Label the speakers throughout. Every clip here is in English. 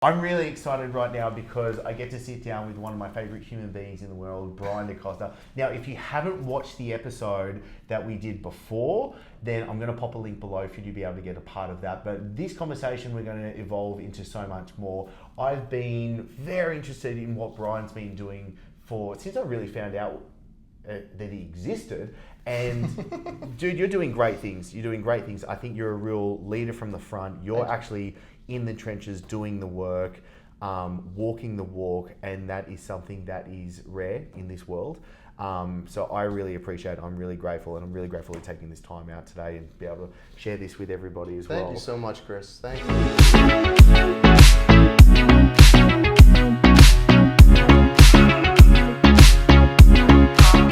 Speaker 1: I'm really excited right now because I get to sit down with one of my favorite human beings in the world, Brian Decosta. Now, if you haven't watched the episode that we did before, then I'm going to pop a link below for you to be able to get a part of that. But this conversation, we're going to evolve into so much more. I've been very interested in what Brian's been doing since I really found out that he existed. And dude, you're doing great things. You're doing great things. I think you're a real leader from the front. You're actually in the trenches doing the work, walking the walk, and that is something that is rare in this world. So I really appreciate it. I'm really grateful, and I'm really grateful for taking this time out today and be able to share this with everybody as well.
Speaker 2: Thank you so much, Chris. Thank you.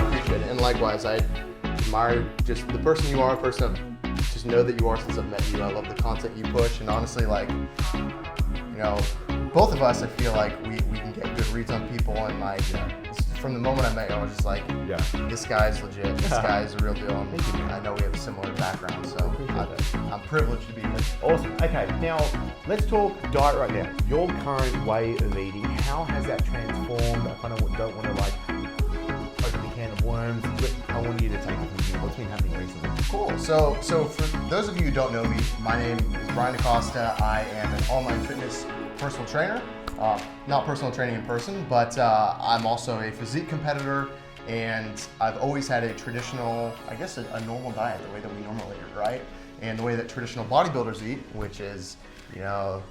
Speaker 2: Appreciate it. And likewise, I admire just the person you are, a person I've just know that you are since I've met you. I love the content you push, and honestly, like, you know, both of us, I feel like we can get good reads on people, and like, from the moment I met you, I was just like, this guy's legit, this guy's a real deal, and I know we have a similar background, so I'm privileged to be here.
Speaker 1: Awesome. Okay, now let's talk diet right now. Your current way of eating, how has that transformed? I kind of don't want to like open the can of worms, but I want you to take it from here. What's been happening recently?
Speaker 2: Cool. So for those of you who don't know me, my name is Brian Decosta. I am an online fitness personal trainer. Not personal training in person, but I'm also a physique competitor, and I've always had a traditional, I guess a normal diet, the way that we normally eat, right? And the way that traditional bodybuilders eat, which is, you have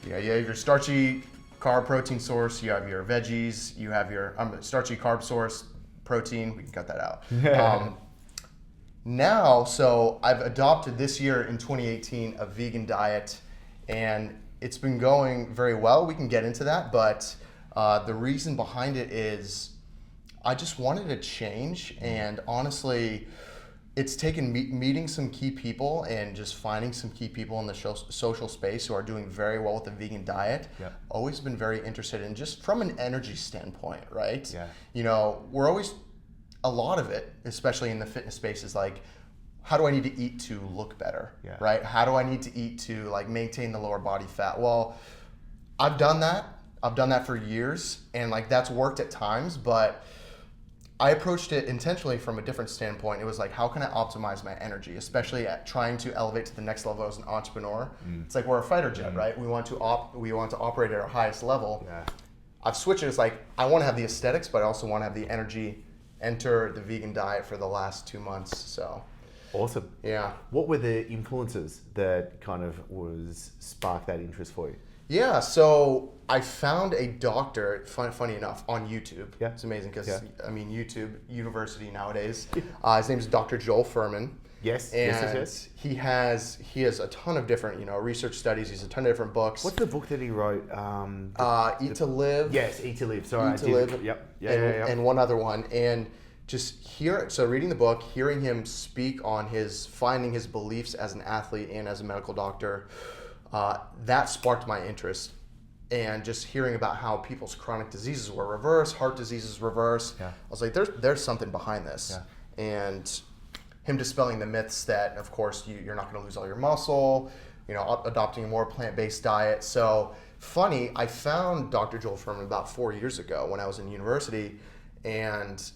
Speaker 2: your starchy carb protein source, you have your veggies, you have your starchy carb source, protein, we can cut that out. Now, so I've adopted this year in 2018 a vegan diet, and it's been going very well. We can get into that, but the reason behind it is I just wanted to change, and honestly, it's taken meeting some key people and just finding some key people in the social space who are doing very well with the vegan diet.
Speaker 1: Yep.
Speaker 2: Always been very interested in just from an energy standpoint, right?
Speaker 1: Yeah.
Speaker 2: We're always, a lot of it, especially in the fitness space, is like, how do I need to eat to look better, right? How do I need to eat to like maintain the lower body fat? Well, I've done that. I've done that for years, and like that's worked at times, but I approached it intentionally from a different standpoint. It was like, how can I optimize my energy, especially at trying to elevate to the next level as an entrepreneur? It's like we're a fighter jet, right? We want to operate at our highest level.
Speaker 1: Yeah.
Speaker 2: I've switched it. It's like I want to have the aesthetics, but I also want to have the energy. Enter the vegan diet for the last 2 months. So
Speaker 1: Awesome.
Speaker 2: yeah.
Speaker 1: What were the influences that kind of sparked that interest for you?
Speaker 2: Yeah, so I found a doctor, funny enough, on YouTube.
Speaker 1: Yeah.
Speaker 2: It's amazing because, I mean, YouTube, university nowadays. His name is Dr. Joel Furman.
Speaker 1: Yes.
Speaker 2: And
Speaker 1: yes.
Speaker 2: he has a ton of different, research studies. He's a ton of different books.
Speaker 1: What's the book that he wrote?
Speaker 2: Eat to Live.
Speaker 1: Yes, Eat to Live. Sorry,
Speaker 2: Eat to Live.
Speaker 1: Yep.
Speaker 2: And one other one. And just reading the book, hearing him speak on finding his beliefs as an athlete and as a medical doctor, that sparked my interest. And just hearing about how people's chronic diseases were reversed, heart diseases reversed, I was like, there's something behind this. Yeah. And him dispelling the myths that, of course, you're not going to lose all your muscle, adopting a more plant-based diet. So funny, I found Dr. Joel Furman about 4 years ago when I was in university, and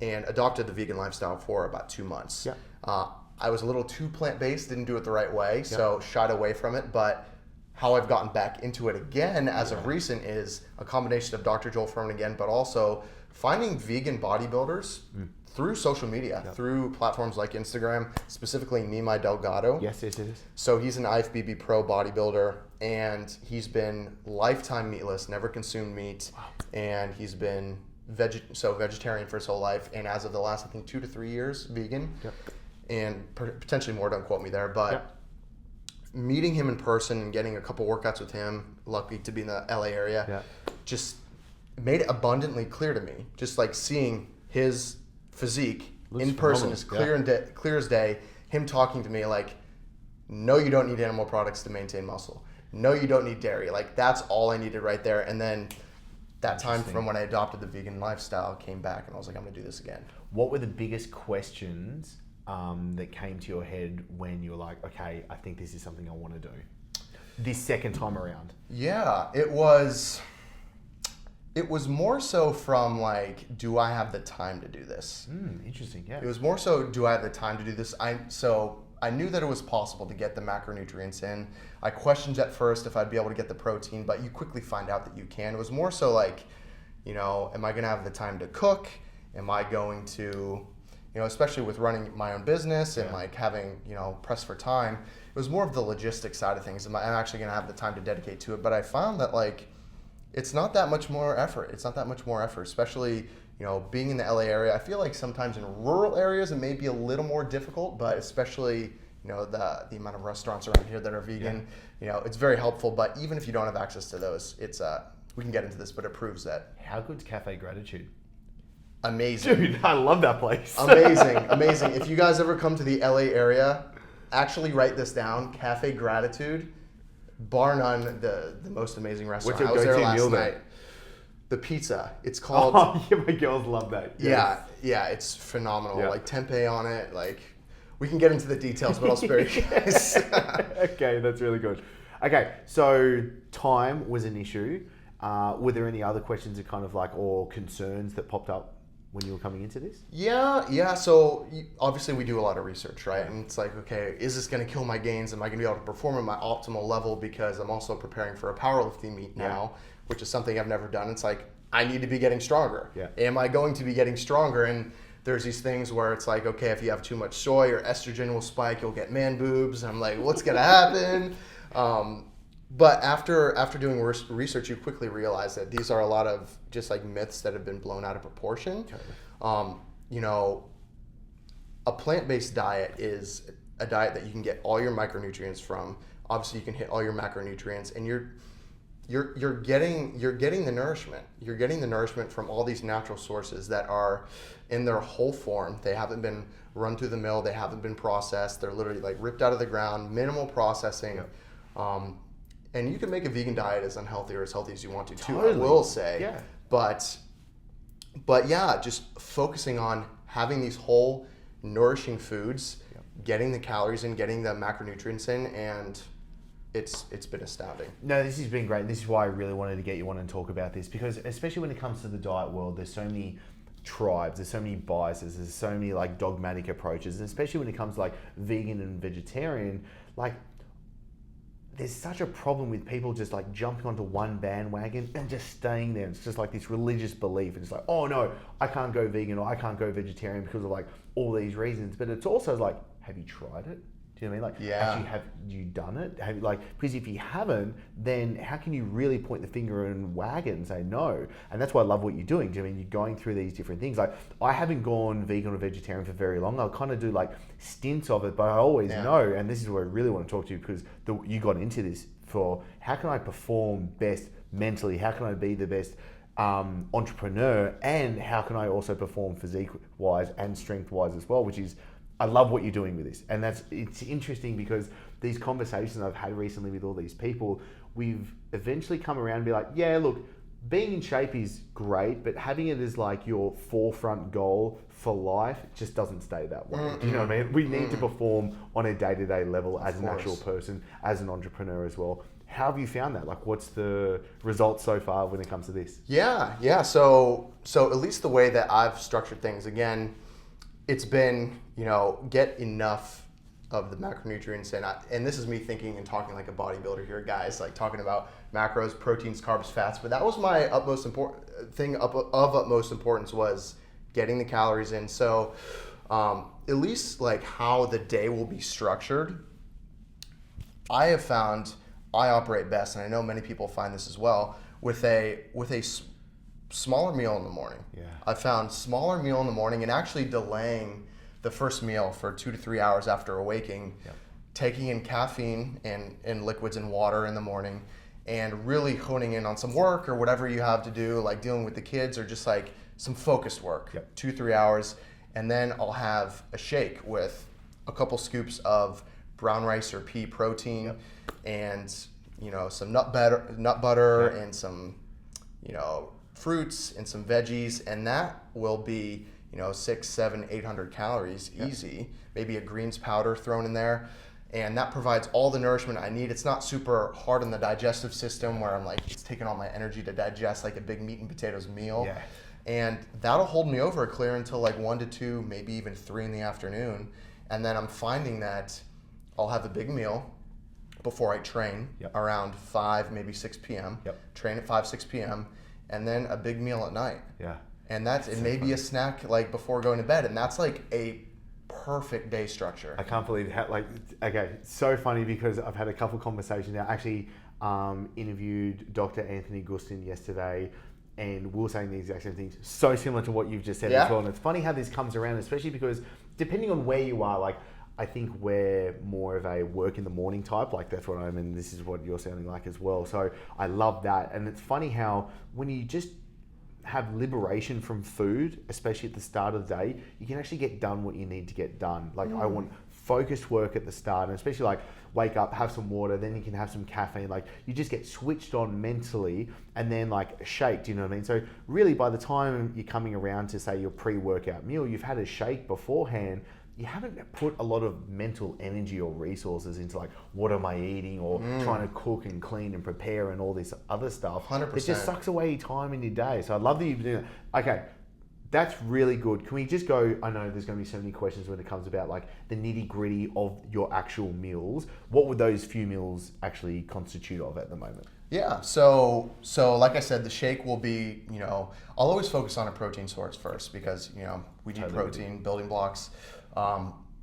Speaker 2: adopted the vegan lifestyle for about 2 months.
Speaker 1: Yeah.
Speaker 2: I was a little too plant-based, didn't do it the right way, so shied away from it. But how I've gotten back into it again as of recent is a combination of Dr. Joel Furman again, but also finding vegan bodybuilders through social media, through platforms like Instagram, specifically Nimai Delgado.
Speaker 1: Yes.
Speaker 2: So he's an IFBB pro bodybuilder, and he's been lifetime meatless, never consumed meat, and he's been vegetarian for his whole life, and as of the last, I think, 2 to 3 years, vegan, and potentially more, don't quote me there, but meeting him in person and getting a couple workouts with him, lucky to be in the LA area, just made it abundantly clear to me, just like seeing his physique in person is clear as day, him talking to me like, no, you don't need animal products to maintain muscle. No, you don't need dairy. Like, that's all I needed right there. And then that time from when I adopted the vegan lifestyle came back, and I was like, I'm going to do this again.
Speaker 1: What were the biggest questions that came to your head when you were like, okay, I think this is something I want to do? this second time around?
Speaker 2: Yeah, it was more so from like, do I have the time to do this?
Speaker 1: Interesting, yeah.
Speaker 2: It was more so, do I have the time to do this? I knew that it was possible to get the macronutrients in. I questioned at first if I'd be able to get the protein, but you quickly find out that you can. It was more so like, am I going to have the time to cook? Am I going to, especially with running my own business and like having, press for time, it was more of the logistics side of things. Am I actually going to have the time to dedicate to it? But I found that like, it's not that much more effort. Especially, being in the LA area. I feel like sometimes in rural areas it may be a little more difficult, but especially, the amount of restaurants around here that are vegan, it's very helpful. But even if you don't have access to those, it's we can get into this, but it proves that.
Speaker 1: How good's Cafe Gratitude?
Speaker 2: Amazing.
Speaker 1: Dude, I love that place.
Speaker 2: Amazing. If you guys ever come to the LA area, actually write this down. Cafe Gratitude, bar none, the most amazing restaurant.
Speaker 1: What's your go-to meal there?
Speaker 2: The pizza. It's called.
Speaker 1: Oh, yeah, my girls love that. Yes.
Speaker 2: Yeah, it's phenomenal.
Speaker 1: Yeah.
Speaker 2: Like tempeh on it. Like, we can get into the details, but I'll spare you guys.
Speaker 1: Okay, that's really good. Okay, so time was an issue. Were there any other questions that kind of like, or concerns that popped up when you were coming into this?
Speaker 2: Yeah. So obviously we do a lot of research, right? And it's like, okay, is this going to kill my gains? Am I going to be able to perform at my optimal level? Because I'm also preparing for a powerlifting meet now, which is something I've never done. It's like, I need to be getting stronger.
Speaker 1: Yeah.
Speaker 2: Am I going to be getting stronger? And there's these things where it's like, okay, if you have too much soy, your estrogen will spike, you'll get man boobs. And I'm like, what's going to happen? But after doing research, you quickly realize that these are a lot of just like myths that have been blown out of proportion.
Speaker 1: Totally.
Speaker 2: A plant-based diet is a diet that you can get all your micronutrients from. Obviously, you can hit all your macronutrients, and you're getting the nourishment. You're getting the nourishment from all these natural sources that are in their whole form. They haven't been run through the mill. They haven't been processed. They're literally like ripped out of the ground, minimal processing. Yep. And you can make a vegan diet as unhealthy or as healthy as you want to too, totally. I will say.
Speaker 1: Yeah.
Speaker 2: But yeah, just focusing on having these whole nourishing foods, getting the calories in, getting the macronutrients in, and it's been astounding.
Speaker 1: No, this has been great. This is why I really wanted to get you on and talk about this, because especially when it comes to the diet world, there's so many tribes, there's so many biases, there's so many like dogmatic approaches, and especially when it comes to like vegan and vegetarian, like there's such a problem with people just like jumping onto one bandwagon and just staying there. It's just like this religious belief. It's like, oh no, I can't go vegan or I can't go vegetarian because of like all these reasons. But it's also like, have you tried it? Do you know what I mean? Like, actually, have you done it? Have you, like, because if you haven't, then how can you really point the finger and wag it and say no? And that's why I love what you're doing. Do you know what I mean? You're going through these different things. Like, I haven't gone vegan or vegetarian for very long. I'll kind of do like stints of it, but I always know, and this is where I really want to talk to you, because you got into this for how can I perform best mentally? How can I be the best entrepreneur? And how can I also perform physique-wise and strength-wise as well, which is, I love what you're doing with this. And it's interesting because these conversations I've had recently with all these people, we've eventually come around and be like, yeah, look, being in shape is great, but having it as like your forefront goal for life just doesn't stay that way. Do you know what I mean? We need to perform on a day-to-day level as an actual person, as an entrepreneur as well. How have you found that? Like, what's the results so far when it comes to this?
Speaker 2: Yeah. So at least the way that I've structured things, again, it's been, get enough of the macronutrients in. And this is me thinking and talking like a bodybuilder here, guys, like talking about macros, proteins, carbs, fats. But that was my utmost important thing of utmost importance, was getting the calories in. So at least like how the day will be structured, I have found I operate best, and I know many people find this as well, with a smaller meal in the morning.
Speaker 1: Yeah.
Speaker 2: I found smaller meal in the morning and actually delaying the first meal for 2 to 3 hours after awaking, taking in caffeine and liquids and water in the morning, and really honing in on some work or whatever you have to do, like dealing with the kids or just like some focused work, 2-3 hours. And then I'll have a shake with a couple scoops of brown rice or pea protein and, some nut butter and some, fruits and some veggies, and that will be 600, 700, 800 calories easy. Maybe a greens powder thrown in there, and that provides all the nourishment I need. It's not super hard on the digestive system where I'm like, it's taking all my energy to digest like a big meat and potatoes meal.
Speaker 1: Yeah.
Speaker 2: And that'll hold me over clear until like 1 to 2, maybe even 3 in the afternoon. And then I'm finding that I'll have a big meal before I train around 5, maybe 6 p.m. Train at 5, 6 p.m. and then a big meal at night.
Speaker 1: Yeah.
Speaker 2: And that's it, maybe a snack like before going to bed. And that's like a perfect day structure.
Speaker 1: I can't believe how, like, okay, so funny because I've had a couple conversations now. Actually, interviewed Dr. Anthony Gustin yesterday, and we were saying the exact same things, so similar to what you've just said as well. And it's funny how this comes around, especially because depending on where you are, like, I think we're more of a work in the morning type, like that's what I'm, and this is what you're sounding like as well. So I love that. And it's funny how when you just have liberation from food, especially at the start of the day, you can actually get done what you need to get done. Like I want focused work at the start, and especially like wake up, have some water, then you can have some caffeine. Like you just get switched on mentally and then like shaked, you know what I mean? So really by the time you're coming around to say your pre-workout meal, you've had a shake beforehand, you haven't put a lot of mental energy or resources into like, what am I eating, or trying to cook and clean and prepare and all this other stuff.
Speaker 2: 100%.
Speaker 1: It just sucks away your time in your day. So I love that you're doing that. Okay, that's really good. Can we just go, I know there's going to be so many questions when it comes about like the nitty gritty of your actual meals. What would those few meals actually constitute of at the moment?
Speaker 2: Yeah, so like I said, the shake will be, you know, I'll always focus on a protein source first because, you know, we need protein, building blocks.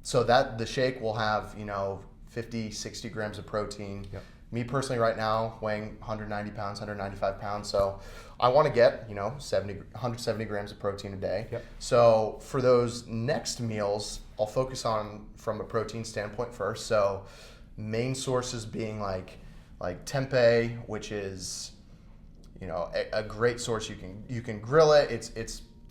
Speaker 2: So that the shake will have, you know, 50, 60 grams of protein. Yep. Me personally right now weighing 190 pounds, 195 pounds. So I want to get, you know, 170 grams of protein a day. Yep. So for those next meals, I'll focus on from a protein standpoint first. So main sources being like tempeh, which is, you know, a great source. You can grill it.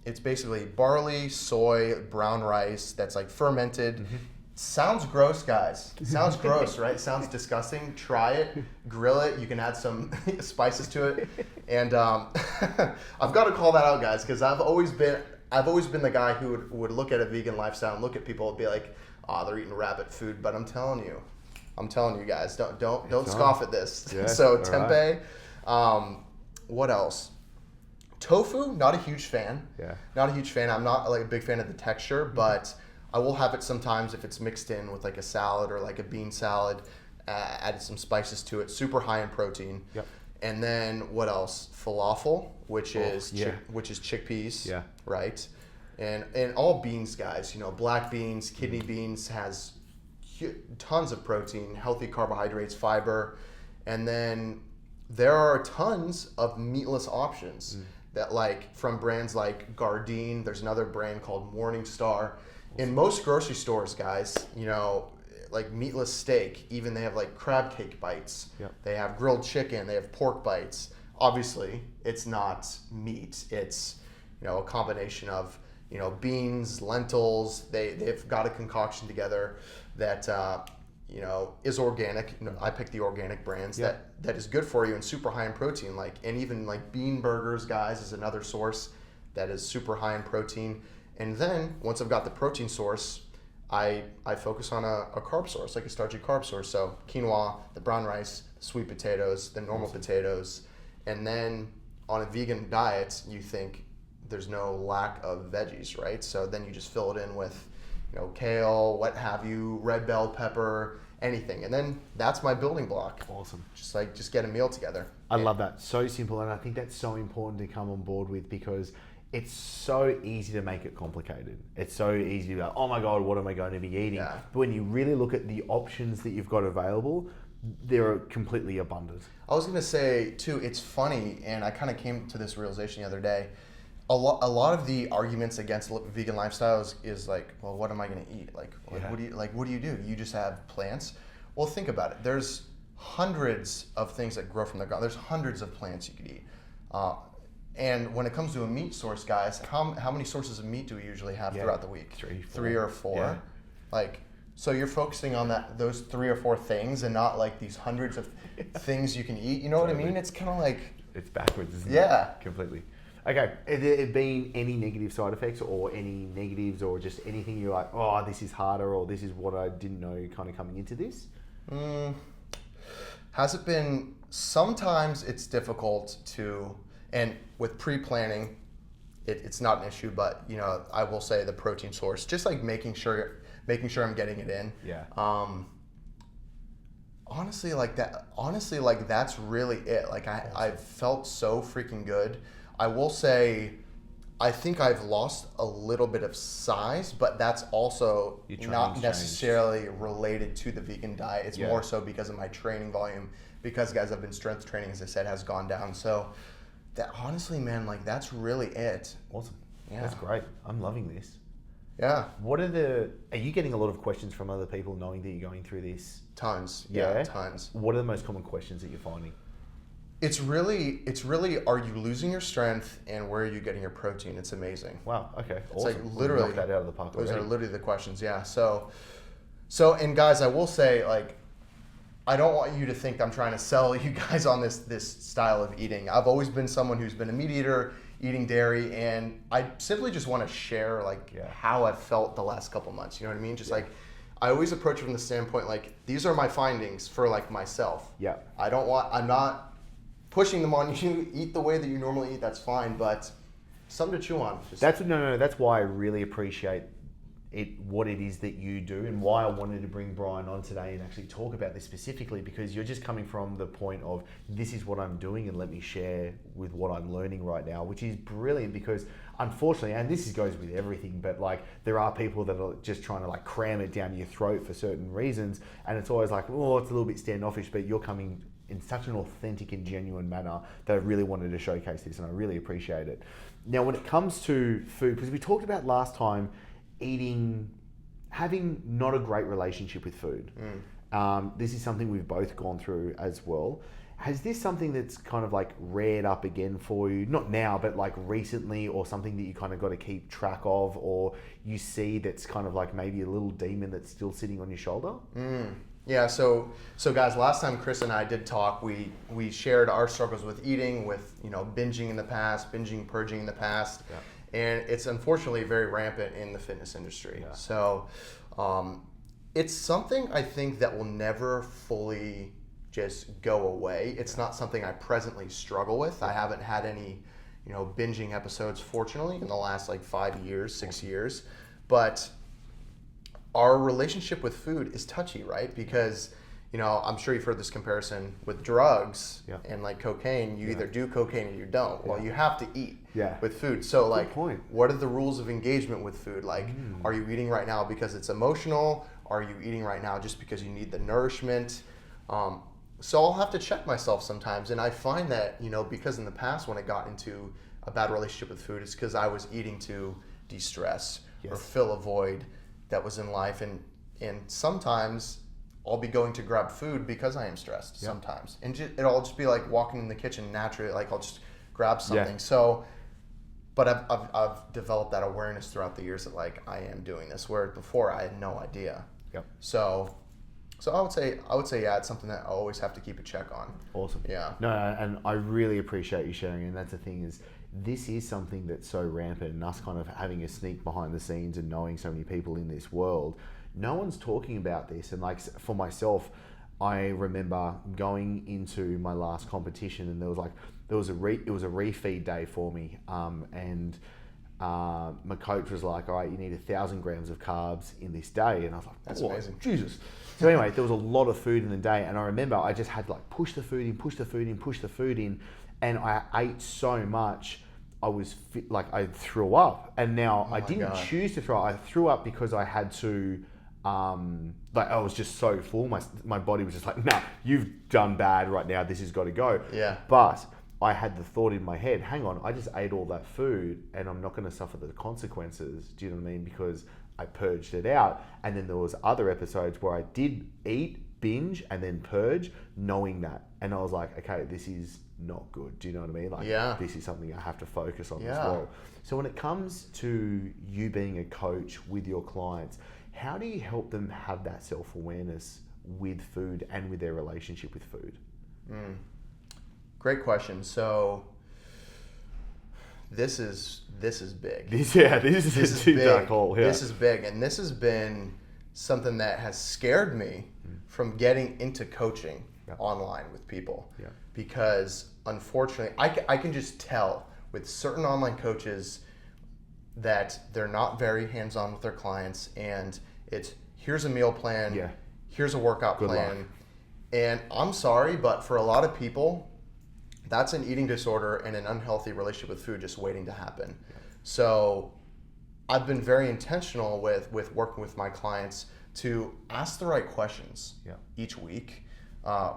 Speaker 2: It's basically barley, soy, brown rice that's like fermented. Mm-hmm. Sounds gross, guys. Sounds gross, right? Sounds disgusting. Try it, grill it. You can add some spices to it. And I've got to call that out, guys, because I've always been the guy who would look at a vegan lifestyle and look at people and be like, oh, they're eating rabbit food. But I'm telling you guys, don't scoff at this. Yes, so tempeh. Right. What else? Tofu, not a huge fan. Yeah. Not a huge fan. I'm not like a big fan of the texture, but I will have it sometimes if it's mixed in with like a salad or like a bean salad, added some spices to it, super high in protein. Yep. And then what else? Falafel, which is chickpeas. Yeah. Right. And all beans, guys, you know, black beans, kidney beans has tons of protein, healthy carbohydrates, fiber. And then there are tons of meatless options that like from brands like Gardein. There's another brand called Morningstar. In most grocery stores, guys, you know, like meatless steak, even they have like crab cake bites. Yep. They have grilled chicken. They have pork bites. Obviously, it's not meat. It's, you know, a combination of, you know, beans, lentils. They've got a concoction together that you know, is organic. You know, I pick the organic brands that is good for you and super high in protein. Like, and even like bean burgers, guys, is another source that is super high in protein. And then once I've got the protein source, I focus on a carb source, like a starchy carb source. So quinoa, the brown rice, the sweet potatoes, the normal potatoes. And then on a vegan diet, you think there's no lack of veggies, right? So then you just fill it in with, you know, kale, what have you, red bell pepper, anything. And then that's my building block.
Speaker 1: Awesome.
Speaker 2: Just get a meal together.
Speaker 1: I love that. So simple. And I think that's so important to come on board with because it's so easy to make it complicated. It's so easy to be like, oh my God, what am I going to be eating? Yeah. But when you really look at the options that you've got available, they're completely abundant.
Speaker 2: I was going to say too, it's funny, and I kind of came to this realization the other day. A lot of the arguments against vegan lifestyles is like, well, what am I going to eat? Like what do you do? You just have plants? Well, think about it. There's hundreds of things that grow from the ground. There's hundreds of plants you could eat. And when it comes to a meat source, guys, how many sources of meat do we usually have throughout the week? Three or four. Yeah. Like, so you're focusing on those 3 or 4 things and not like these hundreds of things you can eat. You know what I mean? It's kind of like...
Speaker 1: It's backwards, isn't it?
Speaker 2: Yeah.
Speaker 1: Completely. Okay, have there been any negative side effects or any negatives or just anything you're like, oh, this is harder or this is what I didn't know kind of coming into this?
Speaker 2: Has it been, sometimes it's difficult to, and with pre-planning, it's not an issue, but you know, I will say the protein source, just like making sure I'm getting it in.
Speaker 1: Yeah.
Speaker 2: Honestly, like that's really it. Like I've felt so freaking good. I will say, I think I've lost a little bit of size, but that's also not necessarily related to the vegan diet. It's more so because of my training volume, because guys, I've been strength training, as I said, has gone down. So that honestly, man, like that's really it.
Speaker 1: Awesome.
Speaker 2: Yeah.
Speaker 1: That's great. I'm loving this.
Speaker 2: Yeah.
Speaker 1: Are you getting a lot of questions from other people knowing that you're going through this?
Speaker 2: Tons. Yeah, tons.
Speaker 1: What are the most common questions that you're finding?
Speaker 2: It's really, are you losing your strength and where are you getting your protein? It's amazing.
Speaker 1: Wow. Okay.
Speaker 2: It's
Speaker 1: awesome.
Speaker 2: like literally,
Speaker 1: knocked that out of the park
Speaker 2: those
Speaker 1: already.
Speaker 2: are literally the questions. Yeah. So, and guys, I will say, like, I don't want you to think I'm trying to sell you guys on this style of eating. I've always been someone who's been a meat eater, eating dairy, and I simply just want to share how I've felt the last couple months. You know what I mean? Just like, I always approach it from the standpoint, like, these are my findings for like myself.
Speaker 1: Yeah.
Speaker 2: I'm not pushing them on you. Eat the way that you normally eat, that's fine, but something to chew on.
Speaker 1: That's why I really appreciate what it is that you do, and why I wanted to bring Brian on today and actually talk about this specifically, because you're just coming from the point of, this is what I'm doing and let me share with what I'm learning right now, which is brilliant, because unfortunately, and this goes with everything, but like, there are people that are just trying to like cram it down your throat for certain reasons, and it's always like, oh, it's a little bit standoffish, but you're coming in such an authentic and genuine manner that I really wanted to showcase this, and I really appreciate it. Now, when it comes to food, because we talked about last time, having not a great relationship with food. This is something we've both gone through as well. Has this something that's kind of like reared up again for you? Not now, but like recently, or something that you kind of got to keep track of, or you see that's kind of like maybe a little demon that's still sitting on your shoulder?
Speaker 2: Yeah, so guys, last time Chris and I did talk, we shared our struggles with eating, with, you know, binging in the past, purging in the past. Yeah. And it's unfortunately very rampant in the fitness industry. Yeah. So it's something I think that will never fully just go away. It's not something I presently struggle with. I haven't had any, you know, binging episodes, fortunately, in the last like 5 years, 6 years. But our relationship with food is touchy, right? Because, you know, I'm sure you've heard this comparison with drugs and like cocaine. You either do cocaine or you don't. Well, you have to eat with food. So like, what are the rules of engagement with food? Like, are you eating right now because it's emotional? Are you eating right now just because you need the nourishment? So I'll have to check myself sometimes. And I find that, you know, because in the past when I got into a bad relationship with food, it's because I was eating to de-stress or fill a void that was in life. And sometimes I'll be going to grab food because I am stressed sometimes. And it'll just be like walking in the kitchen naturally, like I'll just grab something. Yeah. So, but I've developed that awareness throughout the years that like I am doing this, where before I had no idea. Yep. So I would say it's something that I always have to keep a check on.
Speaker 1: Awesome.
Speaker 2: Yeah.
Speaker 1: No, and I really appreciate you sharing, and that's the thing is, this is something that's so rampant, and us kind of having a sneak behind the scenes and knowing so many people in this world, no one's talking about this. And like for myself, I remember going into my last competition, and it was a refeed day for me, and my coach was like, all right, you need 1,000 grams of carbs in this day. And I was like,
Speaker 2: that's amazing.
Speaker 1: Jesus. So anyway, there was a lot of food in the day, and I remember I just had to like push the food in, and I ate so much, I was I threw up. And now I didn't choose to throw up. I threw up because I had to, I was just so full. My body was just like, nah, you've done bad right now. This has got to go.
Speaker 2: Yeah.
Speaker 1: But I had the thought in my head, hang on, I just ate all that food and I'm not going to suffer the consequences. Do you know what I mean? Because I purged it out. And then there was other episodes where I did eat, binge, and then purge, knowing that. And I was like, okay, this is not good. Do you know what I mean? Like, this is something I have to focus on as well. So when it comes to you being a coach with your clients, how do you help them have that self-awareness with food and with their relationship with food?
Speaker 2: Great question. So this is big.
Speaker 1: This is a too dark hole. Yeah.
Speaker 2: This is big, and this has been something that has scared me from getting into coaching online with people. Yeah. Because unfortunately, I can just tell with certain online coaches that they're not very hands-on with their clients, and it's here's a meal plan, here's a workout plan, luck. And I'm sorry, but for a lot of people, that's an eating disorder and an unhealthy relationship with food just waiting to happen. Yeah. So I've been very intentional with working with my clients to ask the right questions each week.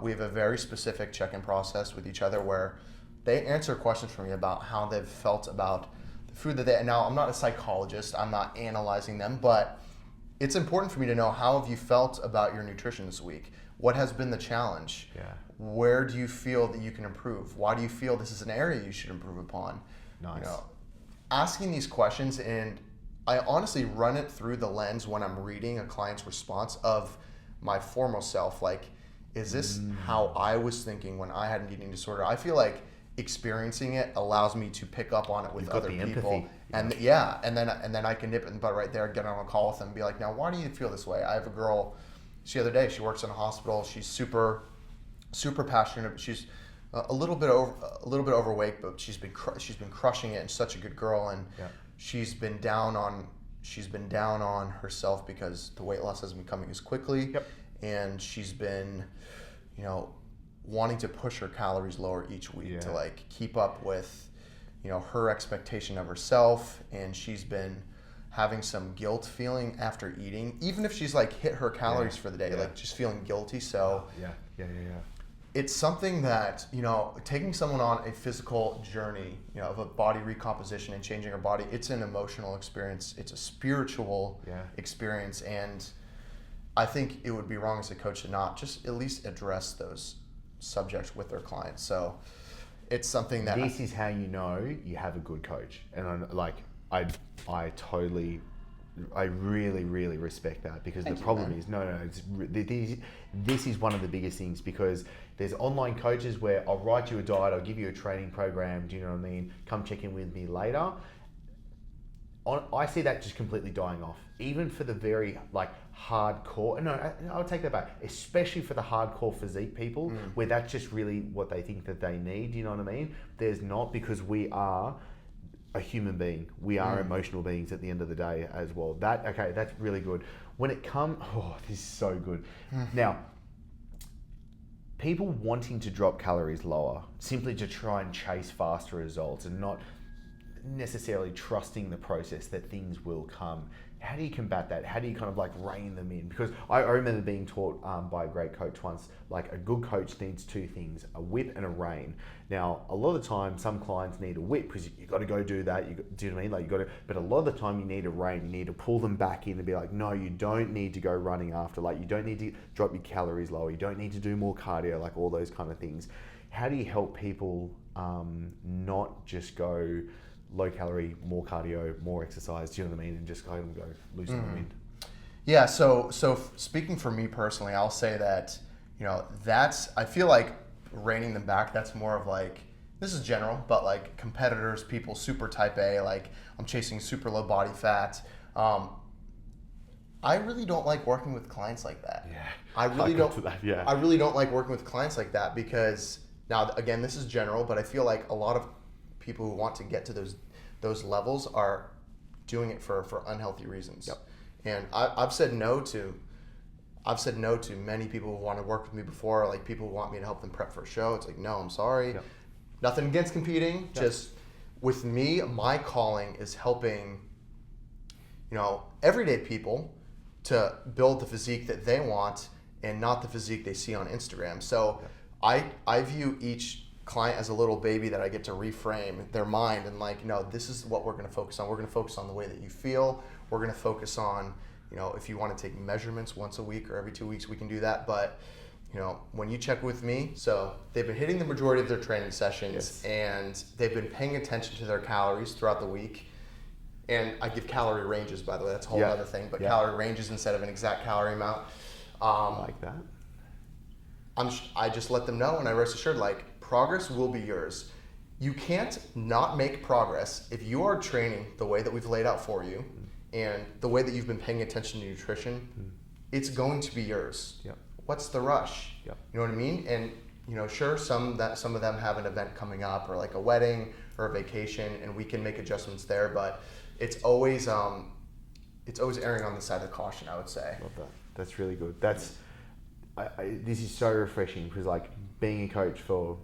Speaker 2: We have a very specific check-in process with each other where they answer questions for me about how they've felt about the food that they... Now, I'm not a psychologist. I'm not analyzing them, but it's important for me to know, how have you felt about your nutrition this week? What has been the challenge? Yeah. Where do you feel that you can improve? Why do you feel this is an area you should improve upon? Nice. Asking these questions, and I honestly run it through the lens when I'm reading a client's response of my former self. Like, is this how I was thinking when I had an eating disorder? I feel like experiencing it allows me to pick up on it with other people. And and then I can nip it in the bud right there, get on a call with them and be like, now, why do you feel this way? I have a girl, the other day, she works in a hospital. She's super passionate. She's a little bit overweight, but she's been crushing it, and such a good girl. And she's been down on herself because the weight loss hasn't been coming as quickly. Yep. And she's been, wanting to push her calories lower each week to like keep up with, her expectation of herself. And she's been having some guilt feeling after eating, even if she's like hit her calories for the day, like just feeling guilty. So it's something that, taking someone on a physical journey, of a body recomposition and changing her body, it's an emotional experience. It's a spiritual experience. And I think it would be wrong as a coach to not just at least address those subjects with their clients. So it's something that...
Speaker 1: This is how you know you have a good coach. And I really, really respect that, because the problem is, this is one of the biggest things, because there's online coaches where I'll write you a diet, I'll give you a training program, do you know what I mean? Come check in with me later. I see that just completely dying off, even for the very hardcore. No, I'll take that back. Especially for the hardcore physique people, where that's just really what they think that they need. You know what I mean? There's not, because we are a human being. We are emotional beings at the end of the day as well. That's really good. When it comes, this is so good. Now, people wanting to drop calories lower simply to try and chase faster results and not necessarily trusting the process that things will come. How do you combat that? How do you kind of rein them in? Because I remember being taught by a great coach once, a good coach needs two things, a whip and a rein. Now, a lot of the time, some clients need a whip because you got to go do that. Do you know what I mean? But a lot of the time you need a rein. You need to pull them back in and be like, no, you don't need to go running after. You don't need to drop your calories lower. You don't need to do more cardio, all those kind of things. How do you help people not just go low calorie, more cardio, more exercise, do you know what I mean? And just kind of go loosen the wind.
Speaker 2: Yeah, so speaking for me personally, I'll say that, I feel like reining them back, that's more of this is general, but competitors, people super type A, I'm chasing super low body fat. I really don't like working with clients like that. Yeah. I really don't like working with clients like that, because now, again, this is general, but I feel like a lot of people who want to get to those levels are doing it for unhealthy reasons. Yep. And I've said no to many people who want to work with me before, people who want me to help them prep for a show. It's no, I'm sorry. Yep. Nothing against competing. Yep. Just with me, my calling is helping, everyday people to build the physique that they want and not the physique they see on Instagram. So I view each client as a little baby that I get to reframe their mind and no, this is what we're going to focus on. We're going to focus on the way that you feel. We're going to focus on, if you want to take measurements once a week or every 2 weeks, we can do that. But, when you check with me, so they've been hitting the majority of their training sessions, and they've been paying attention to their calories throughout the week. And I give calorie ranges, by the way, that's a whole other thing, but calorie ranges instead of an exact calorie amount.
Speaker 1: I like that.
Speaker 2: I just let them know, and I rest assured, progress will be yours. you can't not make progress if you are training the way that we've laid out for you and the way that you've been paying attention to nutrition. It's going to be yours.
Speaker 1: Yep.
Speaker 2: What's the rush?
Speaker 1: Yep.
Speaker 2: You know what I mean? And sure, some of them have an event coming up or like a wedding or a vacation, and we can make adjustments there. But it's always erring on the side of caution, I would say.
Speaker 1: Love that. That's really good. This is so refreshing because like being a coach for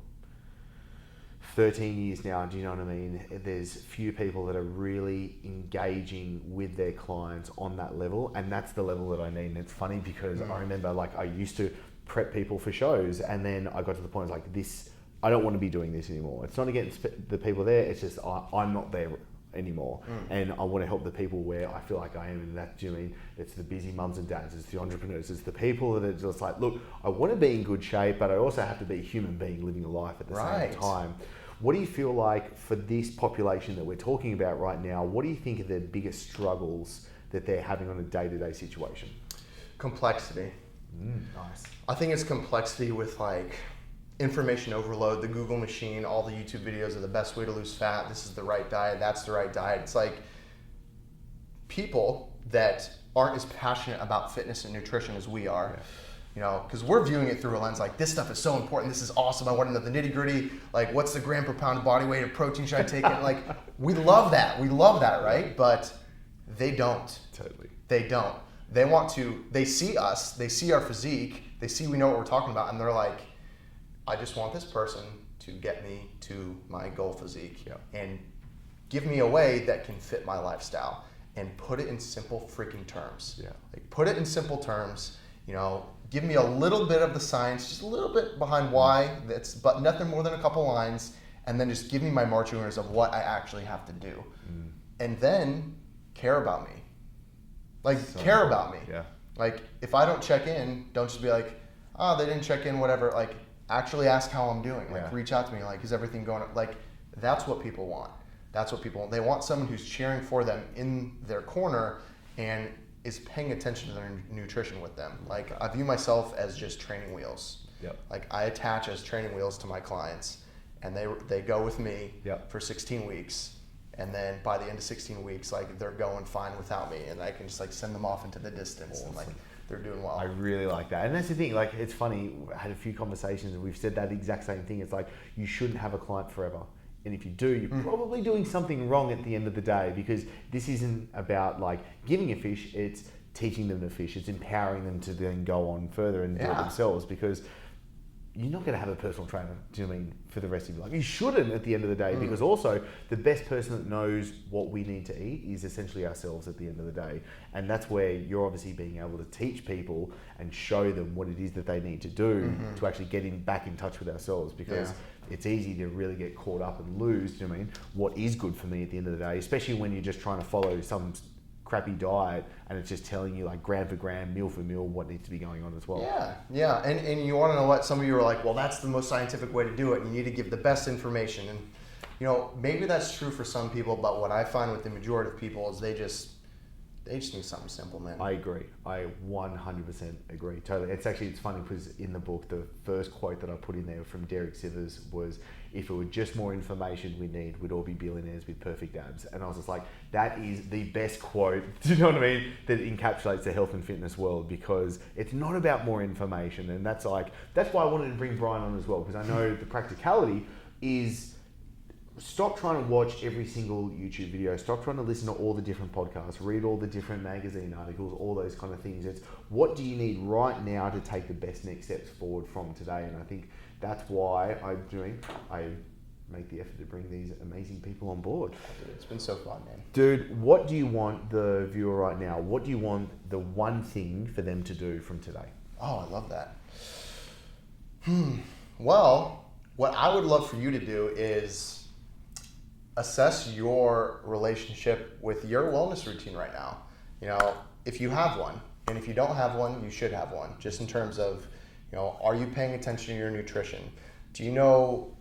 Speaker 1: 13 years now, do you know what I mean? There's few people that are really engaging with their clients on that level, and that's the level that I need. And it's funny because I remember like I used to prep people for shows, and then I got to the point like this, I don't want to be doing this anymore. It's not against the people there, it's just I'm not there anymore, and I want to help the people where I feel like I am, and that, do you mean it's the busy mums and dads, it's the entrepreneurs, it's the people that are just like, look, I want to be in good shape, but I also have to be a human being living a life at the same time. What do you feel like for this population that we're talking about right now, what do you think are the biggest struggles that they're having on a day-to-day situation?
Speaker 2: Complexity.
Speaker 1: Nice.
Speaker 2: I think it's complexity with like information overload, the Google machine, all the YouTube videos of the best way to lose fat, this is the right diet, that's the right diet. It's like people that aren't as passionate about fitness and nutrition as we are. Because we're viewing it through a lens like, this stuff is so important, this is awesome, I want to know the nitty gritty, like what's the gram per pound body weight of protein should I take in? Like, we love that, right? But they don't.
Speaker 1: Totally.
Speaker 2: They don't. They see us, they see our physique, they see we know what we're talking about, and they're like, I just want this person to get me to my goal physique and give me a way that can fit my lifestyle and put it in simple freaking terms. Like, put it in simple terms, give me a little bit of the science, just a little bit behind why, but nothing more than a couple lines, and then just give me my marching orders of what I actually have to do. And then care about me. Like, care about me. Like, if I don't check in, don't just be like, oh, they didn't check in, whatever. Like, actually ask how I'm doing. Like, reach out to me. Like, is everything going? Like, that's what people want. They want someone who's cheering for them in their corner and is paying attention to their nutrition with them. Like, I view myself as just training wheels. Like, I attach as training wheels to my clients, and they go with me for 16 weeks. And then by the end of 16 weeks, like, they're going fine without me, and I can just like send them off into the distance. And like, they're doing well.
Speaker 1: I really like that. And that's the thing, like, it's funny, I had a few conversations and we've said that exact same thing. It's like, you shouldn't have a client forever. And if you do, you're probably doing something wrong at the end of the day, because this isn't about like giving a fish, it's teaching them to fish. It's empowering them to then go on further and do it themselves, because you're not going to have a personal trainer, do you know what I mean, for the rest of your life. You shouldn't at the end of the day, because also the best person that knows what we need to eat is essentially ourselves at the end of the day. And that's where you're obviously being able to teach people and show them what it is that they need to do to actually get back in touch with ourselves, because it's easy to really get caught up and lose, do you know what I mean, what is good for me at the end of the day, especially when you're just trying to follow some crappy diet and it's just telling you like gram for gram, meal for meal, what needs to be going on as well. And you want to know what? Some of you are like, well, that's the most scientific way to do it. You need to give the best information. And maybe that's true for some people, but what I find with the majority of people is they just need something simple, man. I agree. I 100% agree. Totally. It's funny because in the book, the first quote that I put in there from Derek Sivers was, if it were just more information we need, we'd all be billionaires with perfect abs. And I was just like, that is the best quote, do you know what I mean, that encapsulates the health and fitness world, because it's not about more information. And that's why I wanted to bring Brian on as well, because I know the practicality is, stop trying to watch every single YouTube video. Stop trying to listen to all the different podcasts, read all the different magazine articles, all those kind of things. It's what do you need right now to take the best next steps forward from today. And I think that's why I make the effort to bring these amazing people on board.
Speaker 2: It's been so fun, man.
Speaker 1: Dude, what do you want the viewer right now? What do you want the one thing for them to do from today?
Speaker 2: Oh, I love that. Well, what I would love for you to do is assess your relationship with your wellness routine right now. If you have one, and if you don't have one, you should have one, just in terms of, are you paying attention to your nutrition? Do you know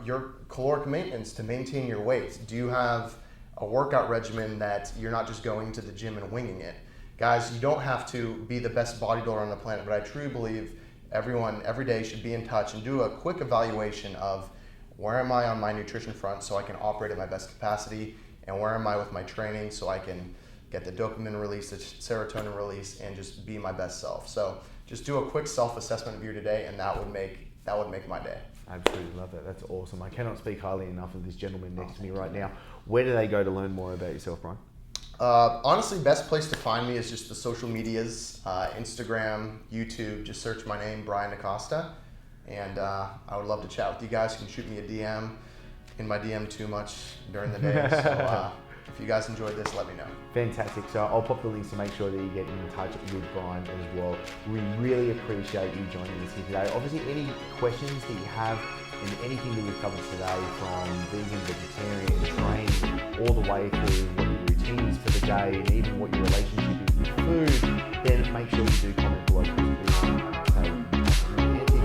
Speaker 2: your caloric maintenance to maintain your weight? Do you have a workout regimen that you're not just going to the gym and winging it? Guys, you don't have to be the best bodybuilder on the planet, but I truly believe everyone every day should be in touch and do a quick evaluation of where am I on my nutrition front so I can operate at my best capacity, and where am I with my training so I can get the dopamine release, the serotonin release, and just be my best self. So just do a quick self-assessment of your today, and that would make my day.
Speaker 1: Absolutely love that. That's awesome. I cannot speak highly enough of this gentleman next to me right now. Where do they go to learn more about yourself, Brian?
Speaker 2: Honestly, best place to find me is just the social medias, Instagram, YouTube. Just search my name, Brian Decosta, and I would love to chat with you guys. You can shoot me a DM. In my DM too much during the day, so if you guys enjoyed this, let me know.
Speaker 1: Fantastic. So I'll pop the links to make sure that you get in touch with Brian as well. We really appreciate you joining us here today. Obviously, any questions that you have and anything that we've covered today, from vegan, vegetarian, training, all the way through what your routine is for the day, and even what your relationship is with food, then make sure you do comment below for any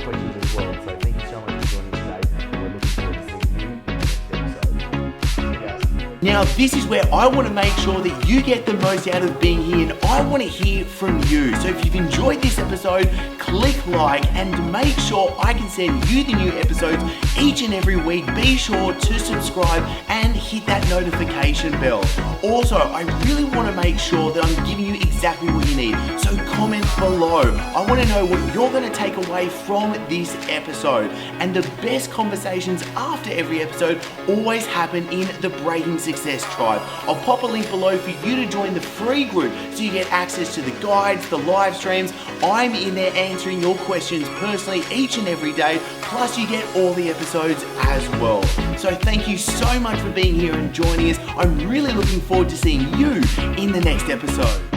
Speaker 1: questions as well. So thank you so much for joining us today. We're looking forward to seeing you in the next episode. See you guys. Now, this is where I want to make sure that you get the most out of being here, and I want to hear from you. So if you've enjoyed this episode, click like, and make sure I can send you the new episodes each and every week. Be sure to subscribe and hit that notification bell. Also, I really want to make sure that I'm giving you exactly what you need. So comment below. I want to know what you're going to take away from this episode. And the best conversations after every episode always happen in the Breaking Success Tribe. I'll pop a link below for you to join the free group so you get access to the guides, the live streams. I'm in there answering your questions personally each and every day, plus you get all the episodes as well. So thank you so much for being here and joining us. I'm really looking forward to seeing you in the next episode.